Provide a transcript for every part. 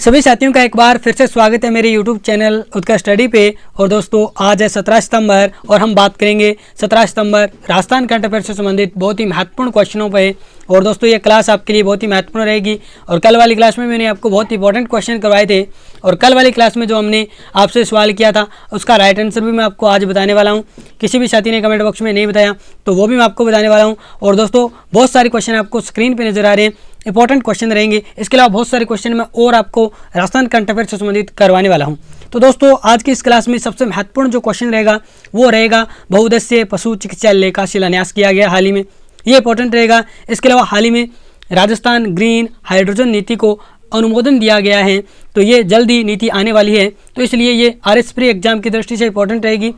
सभी साथियों का एक बार फिर से स्वागत है मेरे YouTube चैनल उत्कर्ष स्टडी पे। और दोस्तों आज है 17 सितंबर और हम बात करेंगे 17 सितंबर राजस्थान करंट अफेयर से संबंधित बहुत ही महत्वपूर्ण क्वेश्चनों पे। और दोस्तों ये क्लास आपके लिए बहुत ही महत्वपूर्ण रहेगी। और कल वाली क्लास में मैंने आपको बहुत इंपॉर्टेंट क्वेश्चन करवाए थे और कल वाली क्लास में जो हमने आपसे सवाल किया था उसका राइट आंसर भी मैं आपको आज बताने वाला हूँ। किसी भी साथी ने कमेंट बॉक्स में नहीं बताया तो वो भी मैं आपको बताने वाला हूँ। और दोस्तों बहुत सारे क्वेश्चन आपको स्क्रीन पर नजर आ रहे हैं, इंपॉर्टेंट क्वेश्चन रहेंगे। इसके अलावा बहुत सारे क्वेश्चन मैं और आपको राजस्थान करंट अफेयर से संबंधित करवाने वाला हूं। तो दोस्तों आज की इस क्लास में सबसे महत्वपूर्ण जो क्वेश्चन रहेगा वो रहेगा बहुउद्देश्यीय पशु चिकित्सालय का शिलान्यास किया गया हाल ही में, ये इंपॉर्टेंट रहेगा। इसके अलावा हाल ही में राजस्थान ग्रीन हाइड्रोजन नीति को अनुमोदन दिया गया है, तो ये जल्द ही नीति आने वाली है, तो इसलिए ये RS प्री एग्जाम की दृष्टि से इंपॉर्टेंट रहेगी।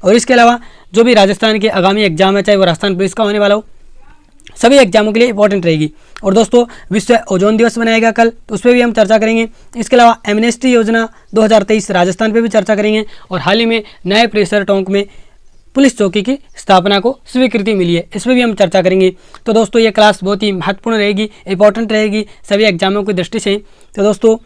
और इसके अलावा जो भी राजस्थान के आगामी एग्जाम है, चाहे वो राजस्थान पुलिस का होने वाला हो, सभी एग्जामों के लिए इंपॉर्टेंट रहेगी। और दोस्तों विश्व ओजोन दिवस मनाएगा कल, तो उस पर भी हम चर्चा करेंगे। इसके अलावा एमनेस्टी योजना 2023 राजस्थान पे भी चर्चा करेंगे। और हाल ही में नए प्रेशर टोंक में पुलिस चौकी की स्थापना को स्वीकृति मिली है, इस पर भी हम चर्चा करेंगे। तो दोस्तों ये क्लास बहुत ही महत्वपूर्ण रहेगी, इंपॉर्टेंट रहेगी सभी एग्जामों की दृष्टि से। तो दोस्तों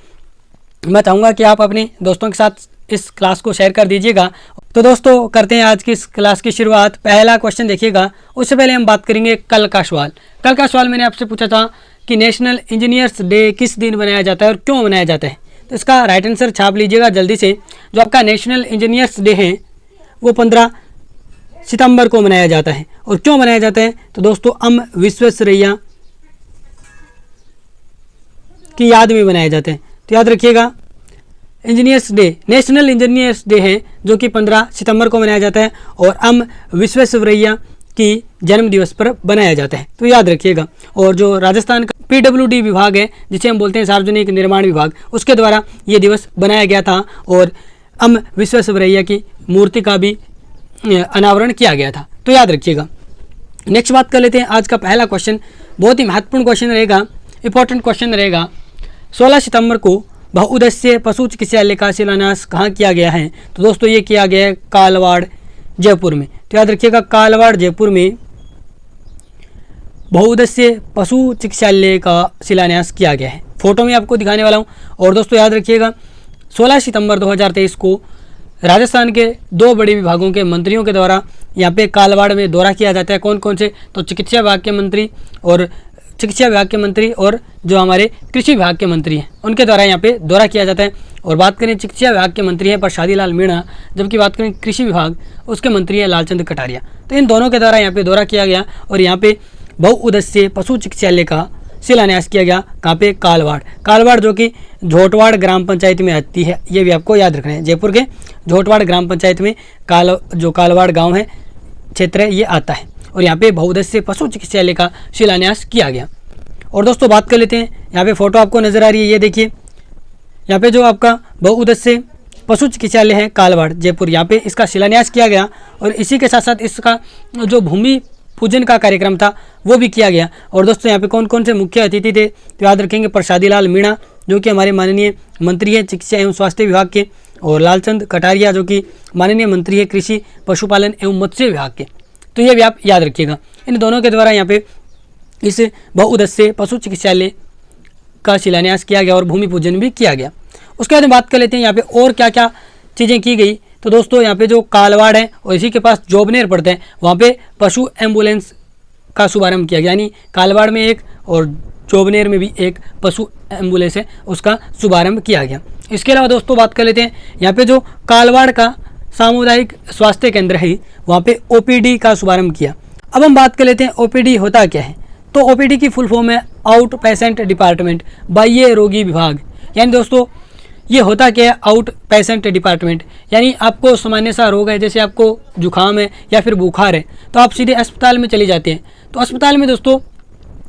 मैं चाहूँगा कि आप अपने दोस्तों के साथ इस क्लास को शेयर कर दीजिएगा। तो दोस्तों करते हैं आज की इस क्लास की शुरुआत। पहला क्वेश्चन देखिएगा, उससे पहले हम बात करेंगे कल का सवाल। कल का सवाल मैंने आपसे पूछा था कि नेशनल इंजीनियर्स डे किस दिन मनाया जाता है और क्यों मनाया जाता है। तो इसका राइट आंसर छाप लीजिएगा जल्दी से। जो आपका नेशनल इंजीनियर्स डे है वो 15 सितंबर को मनाया जाता है। और क्यों मनाया जाता है, तो दोस्तों विश्वेश्वरैया की याद में मनाया जाता है। तो याद रखिएगा engineers day, national engineers day है जो कि 15 सितंबर को मनाया जाता है और विश्वेश्वरैया की जन्म दिवस पर बनाया जाता है, तो याद रखिएगा। और जो राजस्थान का PWD विभाग है, जिसे हम बोलते हैं सार्वजनिक निर्माण विभाग, उसके द्वारा ये दिवस बनाया गया था और विश्वेश्वरैया की मूर्ति का भी अनावरण किया गया था, तो याद रखिएगा। नेक्स्ट बात कर लेते हैं। आज का पहला क्वेश्चन बहुत ही महत्वपूर्ण क्वेश्चन रहेगा, इंपॉर्टेंट क्वेश्चन रहेगा। 16 सितंबर को बहुउद्देश्यीय पशु चिकित्सालय का शिलान्यास कहाँ किया गया है, तो दोस्तों ये किया गया है कालवाड़ जयपुर में। तो याद रखिएगा कालवाड़ जयपुर में बहुउद्देश्यीय पशु चिकित्सालय का शिलान्यास किया गया है। फोटो में आपको दिखाने वाला हूँ। और दोस्तों याद रखिएगा 16 सितंबर 2023 को राजस्थान के 2 बड़े विभागों के मंत्रियों के द्वारा यहाँ पे कालवाड़ में दौरा किया जाता है। कौन कौन से, तो चिकित्सा विभाग के मंत्री और जो हमारे कृषि विभाग के मंत्री हैं उनके द्वारा यहाँ पे दौरा किया जाता है। और बात करें चिकित्सा विभाग के मंत्री हैं प्रसादी लाल मीणा, जबकि बात करें कृषि विभाग उसके मंत्री हैं लालचंद कटारिया। तो इन दोनों के द्वारा यहाँ पे दौरा किया गया और यहाँ पे बहुउद्देश्यीय पशु चिकित्सालय का शिलान्यास किया गया। कहाँ पे, कालवाड़ जो कि झोटवाड़ ग्राम पंचायत में आती है, ये भी आपको याद रखना है। जयपुर के झोटवाड़ ग्राम पंचायत में कालवाड़ गाँव है, क्षेत्र है, ये आता है। और यहाँ पे बहुउद्देश्यीय पशु चिकित्सालय का शिलान्यास किया गया। और दोस्तों बात कर लेते हैं, यहाँ पे फोटो आपको नजर आ रही है, ये देखिए यहाँ पे जो आपका बहुउद्देश्यीय पशु चिकित्सालय है कालवाड़ जयपुर, यहाँ पे इसका शिलान्यास किया गया। और इसी के साथ साथ इसका जो भूमि पूजन का कार्यक्रम था वो भी किया गया। और दोस्तों यहाँ पे कौन कौन से मुख्य अतिथि थे, तो याद रखेंगे प्रसादी लाल मीणा जो कि हमारे माननीय मंत्री हैं चिकित्सा एवं स्वास्थ्य विभाग के, और लालचंद कटारिया जो कि माननीय मंत्री है कृषि पशुपालन एवं मत्स्य विभाग के। तो ये भी आप याद रखिएगा। इन दोनों के द्वारा यहाँ पे इस बहुउद्देश्यीय पशु चिकित्सालय का शिलान्यास किया गया और भूमि पूजन भी किया गया। उसके बाद में बात कर लेते हैं यहाँ पे और क्या क्या चीज़ें की गई। तो दोस्तों यहाँ पे जो कालवाड़ है और इसी के पास जोबनेर पड़ता है, वहाँ पे पशु एम्बुलेंस का शुभारंभ किया गया, यानी कालवाड़ में एक और जोबनेर में भी एक पशु एम्बुलेंस है, उसका शुभारंभ किया गया। इसके अलावा दोस्तों बात कर लेते हैं यहाँ पे जो कालवाड़ का सामुदायिक स्वास्थ्य केंद्र है वहाँ पे OPD का शुभारंभ किया। अब हम बात कर लेते हैं OPD होता क्या है। तो OPD की फुल फॉर्म है आउट पेशेंट डिपार्टमेंट, बाह्य रोगी विभाग। यानी दोस्तों ये होता क्या है, आउट पेशेंट डिपार्टमेंट, यानी आपको सामान्य सा रोग है, जैसे आपको जुकाम है या फिर बुखार है, तो आप सीधे अस्पताल में चले जाते हैं। तो अस्पताल में दोस्तों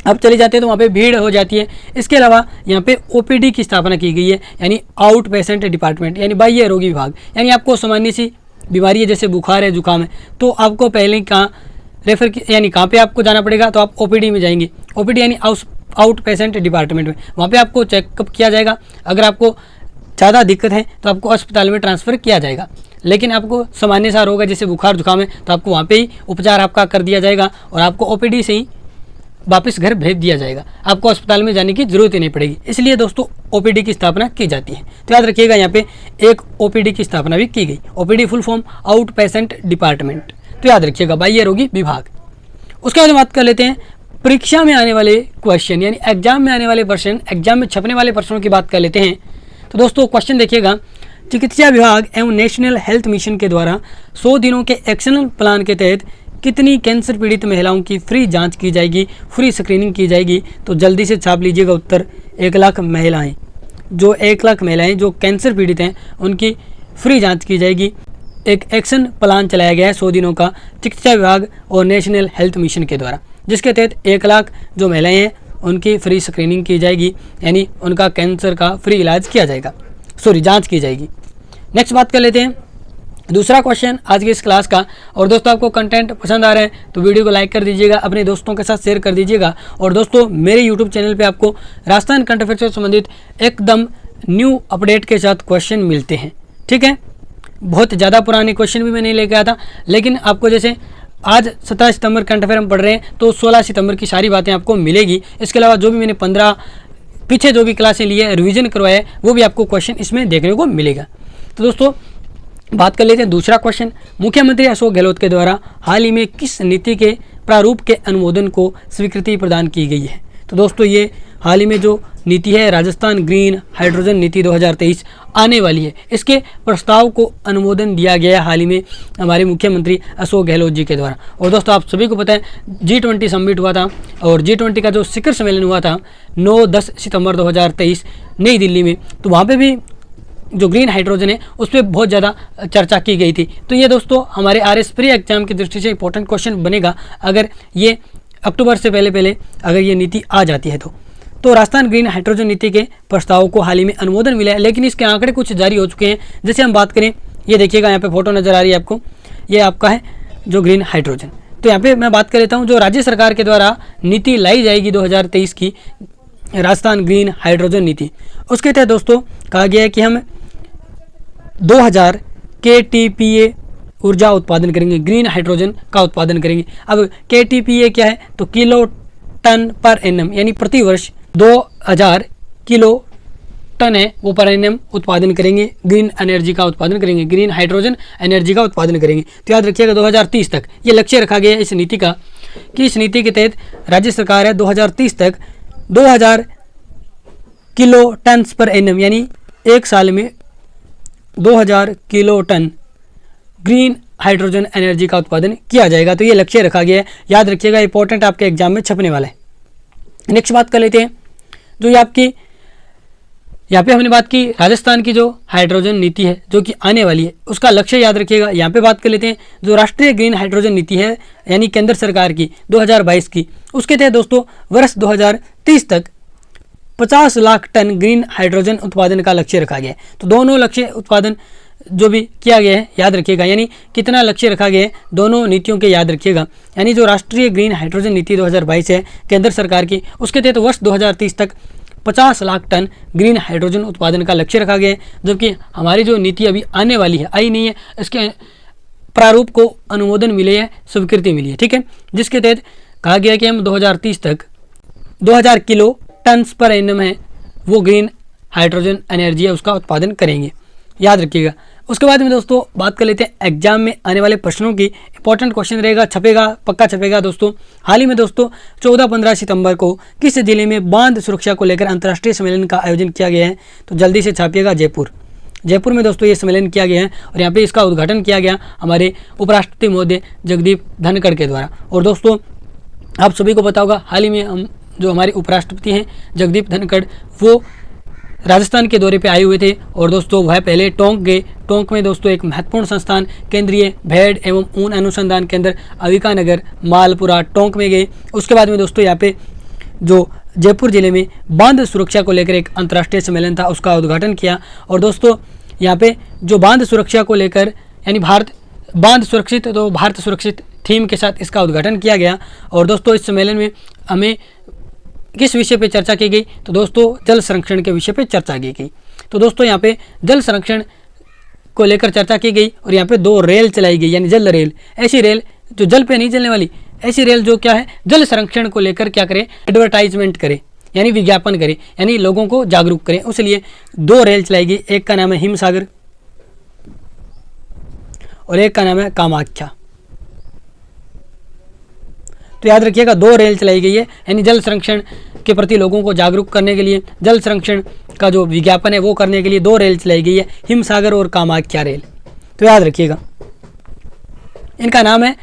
आप चले जाते हैं तो वहाँ पे भीड़ हो जाती है। इसके अलावा यहाँ पे OPD की स्थापना की गई है, यानी आउट पेशेंट डिपार्टमेंट, यानी बाह्य रोगी विभाग। यानी आपको सामान्य सी बीमारी है, जैसे बुखार है, जुकाम है, तो आपको पहले कहाँ रेफर यानी कहाँ पे आपको जाना पड़ेगा, तो आप OPD में जाएंगे। OPD यानी आउट पेशेंट डिपार्टमेंट में, वहाँ पे आपको चेकअप किया जाएगा। अगर आपको ज़्यादा दिक्कत है तो आपको अस्पताल में ट्रांसफ़र किया जाएगा, लेकिन आपको सामान्य सा रोग है जैसे बुखार जुकाम है तो आपको वहाँ पे ही उपचार आपका कर दिया जाएगा और आपको OPD से ही वापस घर भेज दिया जाएगा, आपको अस्पताल में जाने की जरूरत ही नहीं पड़ेगी। इसलिए दोस्तों ओपीडी की स्थापना की जाती है। तो याद रखिएगा यहाँ पे एक ओपीडी की स्थापना भी की गई। OPD full form out patient department. तो याद रखिएगा बाह्य रोगी विभाग। उसके बाद बात कर लेते हैं परीक्षा में आने वाले क्वेश्चन, यानी एग्जाम में आने वाले प्रश्न, एग्जाम में छपने वाले प्रश्नों की बात कर लेते हैं। तो दोस्तों क्वेश्चन देखिएगा, चिकित्सा विभाग एवं नेशनल हेल्थ मिशन के द्वारा 100 दिनों के एक्शन प्लान के तहत कितनी कैंसर पीड़ित महिलाओं की फ्री जांच की जाएगी, फ्री स्क्रीनिंग की जाएगी? तो जल्दी से छाप लीजिएगा उत्तर। 1 लाख महिलाएं, जो 1 लाख महिलाएं जो कैंसर पीड़ित हैं उनकी फ्री जांच की जाएगी। एक एक्शन प्लान चलाया गया है 100 दिनों का चिकित्सा विभाग और नेशनल हेल्थ मिशन के द्वारा, जिसके तहत 1 लाख जो महिलाएं हैं उनकी फ्री स्क्रीनिंग की जाएगी, यानी उनका कैंसर का फ्री इलाज किया जाएगा, जांच की जाएगी। नेक्स्ट बात कर लेते हैं दूसरा क्वेश्चन आज की इस क्लास का। और दोस्तों आपको कंटेंट पसंद आ रहा है तो वीडियो को लाइक कर दीजिएगा, अपने दोस्तों के साथ शेयर कर दीजिएगा। और दोस्तों मेरे यूट्यूब चैनल पे आपको राजस्थान करंट अफेयर से संबंधित एकदम न्यू अपडेट के साथ क्वेश्चन मिलते हैं, ठीक है। बहुत ज़्यादा पुराने क्वेश्चन भी मैं नहीं लेके आया था, लेकिन आपको जैसे आज 17 सितंबर करंट अफेयर हम पढ़ रहे हैं तो 16 सितंबर की सारी बातें आपको मिलेगी। इसके अलावा जो भी मैंने 15 पीछे जो भी क्लासें ली है, रिवीजन करवाया है, वो भी आपको क्वेश्चन इसमें देखने को मिलेगा। तो दोस्तों बात कर लेते हैं दूसरा क्वेश्चन। मुख्यमंत्री अशोक गहलोत के द्वारा हाल ही में किस नीति के प्रारूप के अनुमोदन को स्वीकृति प्रदान की गई है? तो दोस्तों ये हाल ही में जो नीति है राजस्थान ग्रीन हाइड्रोजन नीति 2023 आने वाली है, इसके प्रस्ताव को अनुमोदन दिया गया है हाल ही में हमारे मुख्यमंत्री अशोक गहलोत जी के द्वारा। और दोस्तों आप सभी को पता है G20 समिट हुआ था और G20 का जो शिखर सम्मेलन हुआ था 9-10 सितंबर 2023 नई दिल्ली में, तो वहाँ पे भी जो ग्रीन हाइड्रोजन है उस पर बहुत ज़्यादा चर्चा की गई थी। तो ये दोस्तों हमारे RS प्री एग्जाम की दृष्टि से इंपॉर्टेंट क्वेश्चन बनेगा अगर ये अक्टूबर से पहले अगर ये नीति आ जाती है तो राजस्थान ग्रीन हाइड्रोजन नीति के प्रस्ताव को हाल ही में अनुमोदन मिला है, लेकिन इसके आंकड़े कुछ जारी हो चुके हैं। जैसे हम बात करें, ये देखिएगा यहाँ पे फोटो नज़र आ रही है आपको, ये आपका है जो ग्रीन हाइड्रोजन। तो यहाँ पे मैं बात कर लेता हूँ जो राज्य सरकार के द्वारा नीति लाई जाएगी 2023 की राजस्थान ग्रीन हाइड्रोजन नीति, उसके तहत दोस्तों कहा गया है कि हम 2000 KTPA ऊर्जा उत्पादन करेंगे, ग्रीन हाइड्रोजन का उत्पादन करेंगे। अब KTPA क्या है? तो किलो टन पर एनम, यानी प्रति वर्ष 2000 किलो टन है वो पर एनम उत्पादन करेंगे, ग्रीन एनर्जी का उत्पादन करेंगे, ग्रीन हाइड्रोजन एनर्जी का उत्पादन करेंगे। तो याद रखिएगा 2030 तक ये लक्ष्य रखा गया है इस नीति का, कि इस नीति के तहत राज्य सरकार है 2030 तक 2000 किलो टन पर एनम, यानी एक साल में 2000 kilo ton green hydrogen energy का उत्पादन किया जाएगा। तो ये लक्ष्य रखा गया है, याद रखिएगा, इंपॉर्टेंट आपके एग्जाम में छपने वाला है। नेक्स्ट बात कर लेते हैं जो ये आपकी यहाँ पे हमने बात की राजस्थान की जो हाइड्रोजन नीति है जो कि आने वाली है, उसका लक्ष्य याद रखिएगा। यहाँ पे बात कर लेते हैं जो राष्ट्रीय ग्रीन हाइड्रोजन नीति है यानी केंद्र सरकार की 2022 की, उसके तहत दोस्तों वर्ष 2030 तक 50 लाख टन ग्रीन हाइड्रोजन उत्पादन का लक्ष्य रखा गया है। तो दोनों लक्ष्य उत्पादन जो भी किया गया है याद रखिएगा, यानी कितना लक्ष्य रखा गया है दोनों नीतियों के याद रखिएगा। यानी जो राष्ट्रीय ग्रीन हाइड्रोजन नीति 2022 है केंद्र सरकार की, उसके तहत वर्ष 2030 तक 50 लाख टन ग्रीन हाइड्रोजन उत्पादन का लक्ष्य रखा गया है, जबकि हमारी जो नीति अभी आने वाली है, आई नहीं है, इसके प्रारूप को अनुमोदन मिले है, स्वीकृति मिली है, ठीक है, जिसके तहत कहा गया कि हम 2030 तक 2000 किलो टन पर एनम है वो ग्रीन हाइड्रोजन एनर्जी है उसका उत्पादन करेंगे, याद रखिएगा। उसके बाद में दोस्तों बात कर लेते हैं एग्जाम में आने वाले प्रश्नों की। इंपॉर्टेंट क्वेश्चन रहेगा, छपेगा, पक्का छपेगा दोस्तों। हाल ही में दोस्तों 14-15 सितंबर को किस जिले में बांध सुरक्षा को लेकर अंतर्राष्ट्रीय सम्मेलन का आयोजन किया गया है? तो जल्दी से छापिएगा, जयपुर में दोस्तों ये सम्मेलन किया गया है और यहाँ पे इसका उद्घाटन किया गया हमारे उपराष्ट्रपति महोदय जगदीप धनखड़ के द्वारा। और दोस्तों आप सभी को पता होगा हाल ही में हम जो हमारे उपराष्ट्रपति हैं जगदीप धनखड़, वो राजस्थान के दौरे पे आए हुए थे और दोस्तों वह पहले टोंक गए। टोंक में दोस्तों एक महत्वपूर्ण संस्थान केंद्रीय भेड़ एवं ऊन अनुसंधान केंद्र अविका नगर मालपुरा टोंक में गए। उसके बाद में दोस्तों यहाँ पे जो जयपुर जिले में बांध सुरक्षा को लेकर एक अंतर्राष्ट्रीय सम्मेलन था उसका उद्घाटन किया। और दोस्तों यहाँ पे जो बांध सुरक्षा को लेकर यानी भारत बांध सुरक्षित तो भारत सुरक्षित थीम के साथ इसका उद्घाटन किया गया। और दोस्तों इस सम्मेलन में हमें किस विषय पे चर्चा की गई? तो दोस्तों जल संरक्षण के विषय पे चर्चा की गई। तो दोस्तों यहाँ पे जल संरक्षण को लेकर चर्चा की गई और यहाँ पे 2 रेल चलाई गई, यानी जल रेल, ऐसी रेल जो जल पे नहीं चलने वाली, ऐसी रेल जो क्या है, जल संरक्षण को लेकर क्या करे, एडवर्टाइजमेंट करे, यानी विज्ञापन करे, यानी लोगों को जागरूक करें। उसलिए 2 रेल चलाएगी, एक का नाम है हिमसागर और एक का नाम है कामाख्या। तो याद रखिएगा 2 रेल चलाई गई है, यानी जल संरक्षण के प्रति लोगों को जागरूक करने के लिए, जल संरक्षण का जो विज्ञापन है वो करने के लिए 2 रेल चलाई गई है, हिमसागर और कामाख्या रेल। तो याद रखिएगा इनका नाम है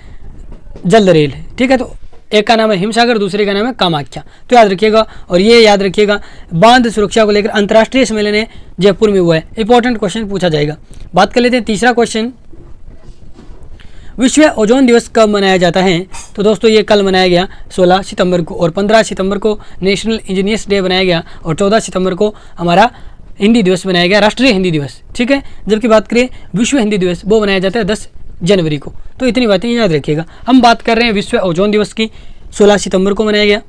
जल्द रेल, ठीक है। तो एक का नाम है हिमसागर, दूसरे का नाम है कामाख्या। तो याद रखिएगा, और ये याद रखिएगा बांध सुरक्षा को लेकर अंतर्राष्ट्रीय सम्मेलन है जयपुर में हुआ है। इंपॉर्टेंट क्वेश्चन पूछा जाएगा। बात कर लेते हैं तीसरा क्वेश्चन, विश्व ओजोन दिवस कब मनाया जाता है? तो दोस्तों ये कल मनाया गया 16 सितंबर को, और 15 सितंबर को नेशनल इंजीनियर्स डे बनाया गया, और 14 सितंबर को हमारा हिंदी दिवस बनाया गया, राष्ट्रीय हिंदी दिवस, ठीक है। जबकि बात करें विश्व हिंदी दिवस, वो मनाया जाता है 10 जनवरी को। तो इतनी बातें याद रखिएगा। हम बात कर रहे हैं विश्व ओजोन दिवस की, 16 सितंबर को मनाया गया।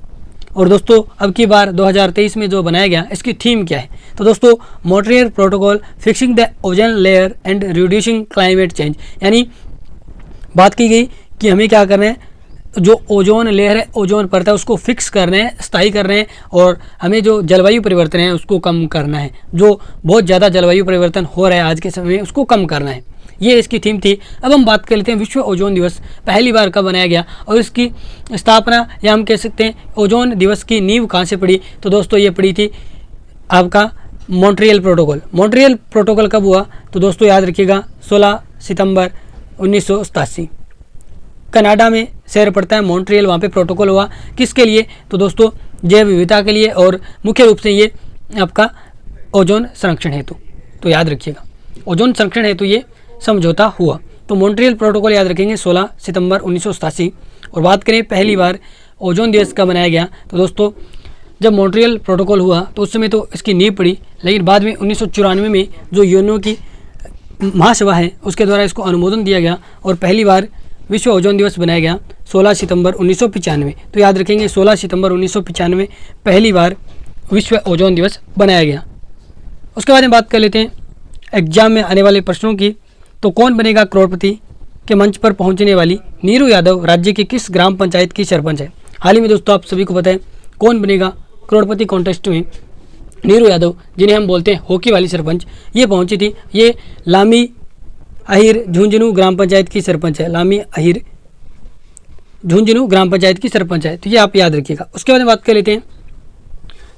और दोस्तों अब की बार 2023 में जो बनाया गया, इसकी थीम क्या है? तो दोस्तों Montreal protocol fixing the ozone layer and reducing climate change, यानी बात की गई कि हमें क्या करना है, जो ओजोन लेयर है, ओजोन परत है, उसको फिक्स करना है, स्थायी करना है, और हमें जो जलवायु परिवर्तन है उसको कम करना है। जो बहुत ज़्यादा जलवायु परिवर्तन हो रहा है आज के समय में, उसको कम करना है, ये इसकी थीम थी। अब हम बात कर लेते हैं विश्व ओजोन दिवस पहली बार कब बनाया गया और इसकी स्थापना, या हम कह सकते हैं ओजोन दिवस की नींव कहाँ से पड़ी? तो दोस्तों ये पड़ी थी आपका मॉन्ट्रियल प्रोटोकॉल। मॉन्ट्रियल प्रोटोकॉल कब हुआ? तो दोस्तों याद रखिएगा 16 सितंबर 1987 कनाडा में शहर पड़ता है मॉन्ट्रियल, वहाँ पे प्रोटोकॉल हुआ। किसके लिए? तो दोस्तों जैव विविधता के लिए, और मुख्य रूप से ये आपका ओजोन संरक्षण हेतु। तो याद रखिएगा ओजोन संरक्षण हेतु ये समझौता हुआ। तो मॉन्ट्रियल प्रोटोकॉल याद रखेंगे 16 सितंबर 1987। और बात करें पहली बार ओजोन दिवस का बनाया गया, तो दोस्तों जब मॉन्ट्रियल प्रोटोकॉल हुआ तो उस समय तो इसकी नींव पड़ी, लेकिन बाद में 1994 में जो यूएनओ की महासभा है उसके द्वारा इसको अनुमोदन दिया गया, और पहली बार विश्व ओजोन दिवस बनाया गया 16 सितंबर 1995। तो याद रखेंगे 16 सितंबर 1995 पहली बार विश्व ओजोन दिवस बनाया गया। उसके बाद में बात कर लेते हैं एग्जाम में आने वाले प्रश्नों की। तो कौन बनेगा करोड़पति के मंच पर पहुंचने वाली नीरू यादव राज्य की किस ग्राम पंचायत की सरपंच है? हाल ही में दोस्तों आप सभी को पता है कौन बनेगा करोड़पति कॉन्टेस्ट में नीरू यादव, जिन्हें हम बोलते हैं हॉकी वाली सरपंच, ये पहुंची थी। ये लामी अहिर झुंझुनू ग्राम पंचायत की सरपंच है। लामी अहिर झुंझुनू ग्राम पंचायत की सरपंच है, तो ये आप याद रखिएगा। उसके बाद में बात कर लेते हैं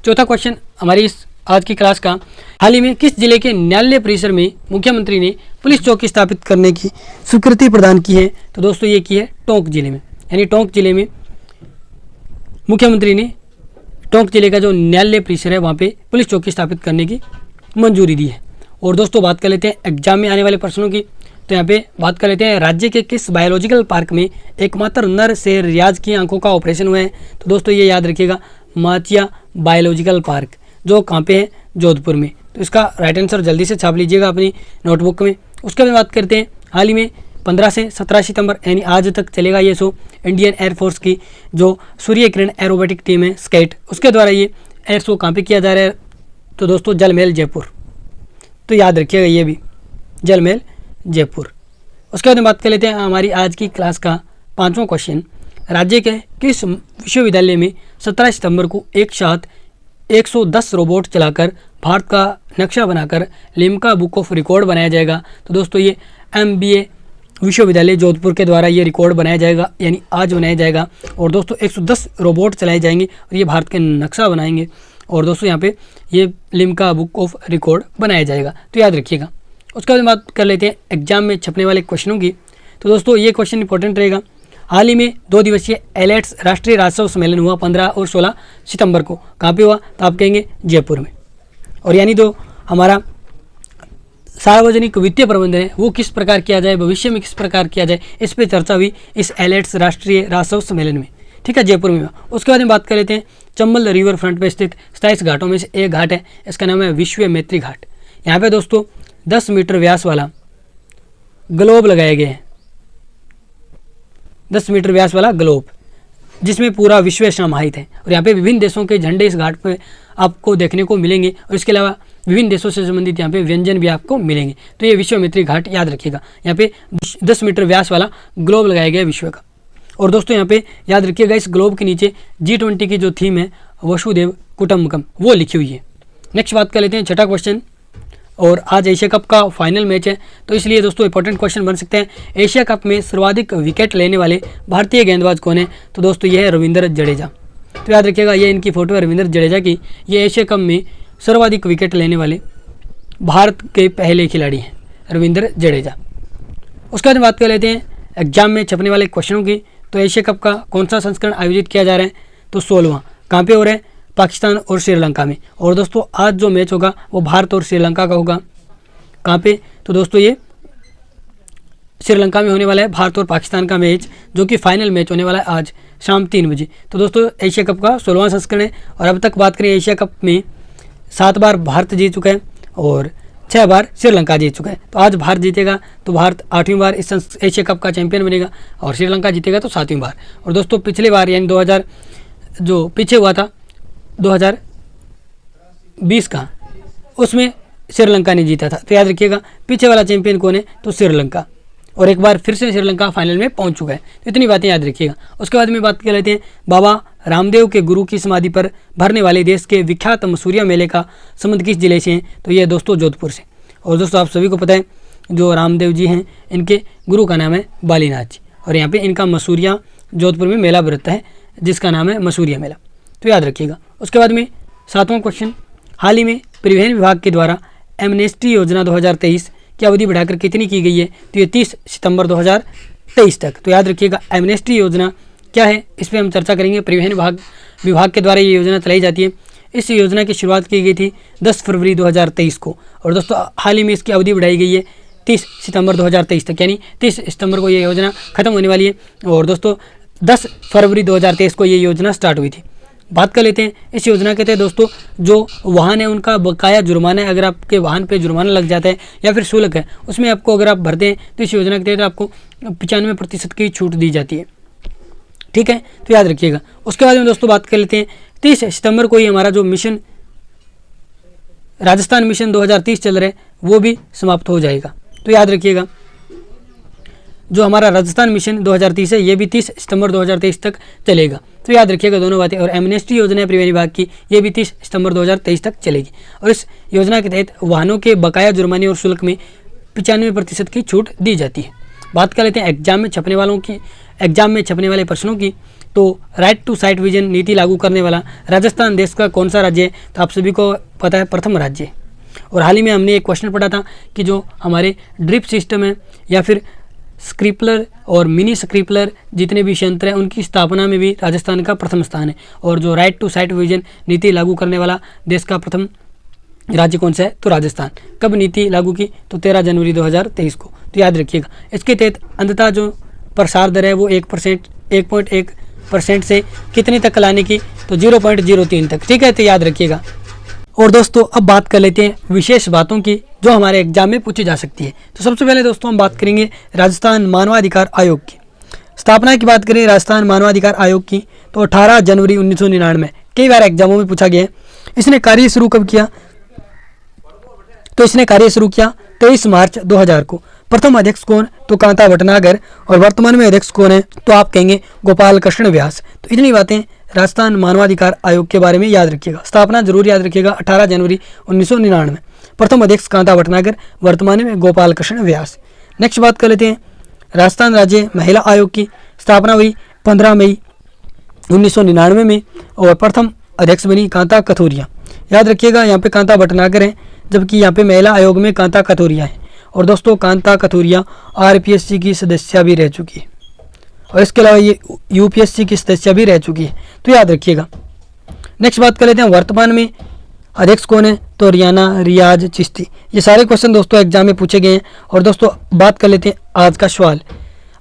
चौथा क्वेश्चन हमारी इस आज की क्लास का। हाल ही में किस जिले के न्यायालय परिसर में मुख्यमंत्री ने पुलिस चौकी स्थापित करने की स्वीकृति प्रदान की है? तो दोस्तों ये की है टोंक जिले में, यानी टोंक जिले में मुख्यमंत्री ने टोंक जिले का जो न्यायालय परिसर है वहाँ पे पुलिस चौकी स्थापित करने की मंजूरी दी है। और दोस्तों बात कर लेते हैं एग्जाम में आने वाले प्रश्नों की। तो यहाँ पे बात कर लेते हैं राज्य के किस बायोलॉजिकल पार्क में एकमात्र नर से रियाज की आंखों का ऑपरेशन हुआ है? तो दोस्तों ये याद रखिएगा माचिया बायोलॉजिकल पार्क, जो कहाँ पे है? जोधपुर में। तो इसका राइट आंसर जल्दी से छाप लीजिएगा अपनी नोटबुक में। उसके बाद बात करते हैं हाल ही में 15 से 17 सितंबर यानी आज तक चलेगा ये शो इंडियन एयरफोर्स की जो सूर्य किरण एरोबेटिक टीम है स्केट, उसके द्वारा ये एयर शो कहाँ पे किया जा रहा है? तो दोस्तों जल महल जयपुर। तो याद रखिएगा ये भी जल महल जयपुर। उसके बाद में बात कर लेते हैं हमारी आज की क्लास का 5वां क्वेश्चन। राज्य के किस विश्वविद्यालय में 17 सितंबर को एक साथ 110 रोबोट चलाकर भारत का नक्शा बनाकर लिम्का बुक ऑफ रिकॉर्ड बनाया जाएगा? तो दोस्तों ये MBA विश्वविद्यालय जोधपुर के द्वारा ये रिकॉर्ड बनाया जाएगा, यानी आज बनाया जाएगा। और दोस्तों 110 रोबोट चलाए जाएंगे और ये भारत के नक्शा बनाएंगे, और दोस्तों यहाँ पे ये लिम्का बुक ऑफ रिकॉर्ड बनाया जाएगा। तो याद रखिएगा। उसके बाद बात कर लेते हैं एग्जाम में छपने वाले क्वेश्चनों की। तो दोस्तों ये क्वेश्चन इंपॉर्टेंट रहेगा। हाल ही में 2 दिवसीय एलेट्स राष्ट्रीय राज्योत्सव सम्मेलन हुआ 15 और 16 सितंबर को। कहाँ पे हुआ? तो आप कहेंगे जयपुर में। और यानी जो हमारा सार्वजनिक वित्तीय प्रबंधन है वो किस प्रकार किया जाए, भविष्य में किस प्रकार किया जाए, इस पर चर्चा हुई इस एलेट्स राष्ट्रीय राज्योत्सव सम्मेलन में, ठीक है, जयपुर में हुआ। उसके बाद में बात कर लेते हैं चंबल रिवर फ्रंट पर स्थित 27 घाटों में से एक घाट है, इसका नाम है विश्वामित्री घाट। यहाँ पे दोस्तों 10 मीटर व्यास वाला ग्लोब लगाए गए हैं, 10 मीटर व्यास वाला ग्लोब, जिसमें पूरा विश्व समाहित है। और यहाँ पे विभिन्न देशों के झंडे इस घाट पे आपको देखने को मिलेंगे, और इसके अलावा विभिन्न देशों से संबंधित यहाँ पे व्यंजन भी आपको मिलेंगे। तो ये विश्वामित्री घाट याद रखिएगा। यहाँ पे 10 मीटर व्यास वाला ग्लोब लगाया गया विश्व का। और दोस्तों यहाँ पे याद रखिएगा इस ग्लोब के नीचे G20 की जो थीम है वसुदेव कुटुंबकम वो लिखी हुई है। नेक्स्ट बात कर लेते हैं छठा क्वेश्चन, और आज एशिया कप का फाइनल मैच है तो इसलिए दोस्तों इंपॉर्टेंट क्वेश्चन बन सकते हैं। एशिया कप में सर्वाधिक विकेट लेने वाले भारतीय गेंदबाज कौन है? तो दोस्तों ये है रविंद्र जडेजा। तो याद रखिएगा ये इनकी फोटो है रविंद्र जडेजा की। ये एशिया कप में सर्वाधिक विकेट लेने वाले भारत के पहले खिलाड़ी हैं रविंद्र जडेजा। उसके बाद बात कर लेते हैं एग्जाम में छपने वाले क्वेश्चनों की। तो एशिया कप का कौन सा संस्करण आयोजित किया जा रहा है? तो 16वां। कहाँ पे हो रहा है? पाकिस्तान और श्रीलंका में। और दोस्तों आज जो मैच होगा वो भारत और श्रीलंका का होगा। कहाँ पे? तो दोस्तों ये श्रीलंका में होने वाला है भारत और पाकिस्तान का मैच, जो कि फाइनल मैच होने वाला है आज शाम 3 बजे। तो दोस्तों एशिया कप का 16वां संस्करण है। और अब तक बात करें एशिया कप में 7 बार भारत जीत चुका है और 6 बार श्रीलंका जीत चुका है। तो आज भारत जीतेगा तो भारत 8वीं बार इस एशिया कप का चैंपियन बनेगा और श्रीलंका जीतेगा तो 7वीं बार। और दोस्तों पिछली बार यानी 2000 जो पीछे हुआ था 2020 का, उसमें श्रीलंका ने जीता था। तो याद रखिएगा पीछे वाला चैंपियन कौन है? तो श्रीलंका। और एक बार फिर से श्रीलंका फाइनल में पहुंच चुका है। तो इतनी बातें याद रखिएगा। उसके बाद में बात कर लेते हैं बाबा रामदेव के गुरु की समाधि पर भरने वाले देश के विख्यात मसूरिया मेले का संबंध किस जिले से है? तो ये दोस्तों जोधपुर से। और दोस्तों आप सभी को पता है जो रामदेव जी हैं इनके गुरु का नाम है बालीनाथ जी, और यहाँ पे इनका मसूरिया जोधपुर में मेला बरतता है जिसका नाम है मसूरिया मेला। तो याद रखिएगा। उसके बाद में 7वां क्वेश्चन, हाल ही में परिवहन विभाग के द्वारा एमनेस्टी योजना 2023 की अवधि बढ़ाकर कितनी की गई है? तो ये 30 सितंबर 2023 तक। तो याद रखिएगा एमनेस्टी योजना क्या है इस पर हम चर्चा करेंगे। परिवहन विभाग के द्वारा ये योजना चलाई जाती है। इस योजना की शुरुआत की गई थी 10 फरवरी 2023 को, और दोस्तों हाल ही में इसकी अवधि बढ़ाई गई है 30 सितंबर 2023 तक, यानी 30 सितंबर को ये योजना खत्म होने वाली है। और दोस्तों 10 फरवरी 2023 को ये योजना स्टार्ट हुई थी। बात कर लेते हैं इस योजना के तहत दोस्तों जो वाहन है उनका बकाया जुर्माना है, अगर आपके वाहन पे जुर्माना लग जाता है या फिर शुल्क है उसमें आपको अगर आप भरते हैं तो इस योजना के तहत आपको 95% की छूट दी जाती है। ठीक है, तो याद रखिएगा। उसके बाद में दोस्तों बात कर लेते हैं 30 सितंबर को ही हमारा जो मिशन राजस्थान मिशन 2030 चल रहा है वो भी समाप्त हो जाएगा। तो याद रखिएगा जो हमारा राजस्थान मिशन 2030 है ये भी 30 सितंबर 2023 तक चलेगा। तो याद रखिएगा दोनों बातें। और एमनेस्टी योजना है परिवहन विभाग की, ये भी 30 सितंबर 2023 तक चलेगी। और इस योजना के तहत वाहनों के बकाया जुर्माने और शुल्क में 95% की छूट दी जाती है। बात कर लेते हैं एग्जाम में छपने वाले प्रश्नों की। तो राइट टू साइट विजन नीति लागू करने वाला राजस्थान देश का कौन सा राज्य है? तो आप सभी को पता है प्रथम राज्य। और हाल ही में हमने एक क्वेश्चन पढ़ा था कि जो हमारे ड्रिप सिस्टम है या फिर स्क्रिपलर और मिनी स्क्रिपलर जितने भी यंत्र हैं उनकी स्थापना में भी राजस्थान का प्रथम स्थान है। और जो राइट टू साइट विजन नीति लागू करने वाला देश का प्रथम राज्य कौन सा है? तो राजस्थान। कब नीति लागू की? तो 13 जनवरी 2023 को। तो याद रखिएगा इसके तहत अंततः जो प्रसार दर है वो 1.1% से कितने तक लाने की? तो 0.03 तक। ठीक है, तो याद रखिएगा। और दोस्तों अब बात कर लेते हैं विशेष बातों की जो हमारे एग्जाम में पूछी जा सकती है। तो सबसे पहले दोस्तों हम बात करेंगे राजस्थान मानवाधिकार आयोग की। स्थापना की बात करें राजस्थान मानवाधिकार आयोग की तो 18 जनवरी 1999 कई बार एग्जामों में पूछा गया है। इसने कार्य शुरू कब किया? तो इसने कार्य शुरू किया 23 मार्च 2000 को। प्रथम अध्यक्ष कौन? तो कांता भटनागर। और वर्तमान में अध्यक्ष कौन है? तो आप कहेंगे गोपाल कृष्ण व्यास। तो इतनी बातें राजस्थान मानवाधिकार आयोग के बारे में याद रखिएगा। स्थापना जरूर याद रखिएगा 18 जनवरी 1999। प्रथम अध्यक्ष कांता भटनागर, वर्तमान में गोपाल कृष्ण व्यास। नेक्स्ट बात कर लेते हैं राजस्थान राज्य महिला आयोग की। स्थापना हुई 15 मई 1999 में और प्रथम अध्यक्ष बनी कांता कथोरिया। याद रखिएगा यहाँ पे कांता भटनागर है जबकि यहाँ पे महिला आयोग में कांता कथोरिया है। और दोस्तों कांता कथोरिया RPSC की सदस्य भी रह चुकी है और इसके अलावा ये UPSC की सदस्य भी रह चुकी है। तो याद रखिएगा। नेक्स्ट बात कर लेते हैं वर्तमान में अध्यक्ष कौन है? तो रियाज चिश्ती। ये सारे क्वेश्चन दोस्तों एग्जाम में पूछे गए हैं। और दोस्तों बात कर लेते हैं आज का सवाल।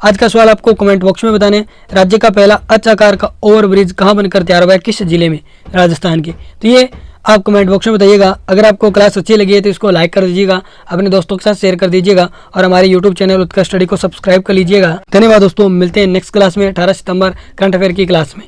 आज का सवाल आपको कमेंट बॉक्स में बताने राज्य का पहला अच आकार का ओवरब्रिज कहाँ बनकर तैयार हुआ है? किस जिले में? राजस्थान के। तो ये आप कमेंट बॉक्स में बताइएगा। अगर आपको क्लास अच्छी लगी है तो इसको लाइक कर दीजिएगा, अपने दोस्तों के साथ शेयर कर दीजिएगा और हमारे YouTube चैनल उत्कर्ष स्टडी को सब्सक्राइब कर लीजिएगा। धन्यवाद दोस्तों, मिलते हैं नेक्स्ट क्लास में 18 सितंबर करंट अफेयर की क्लास में।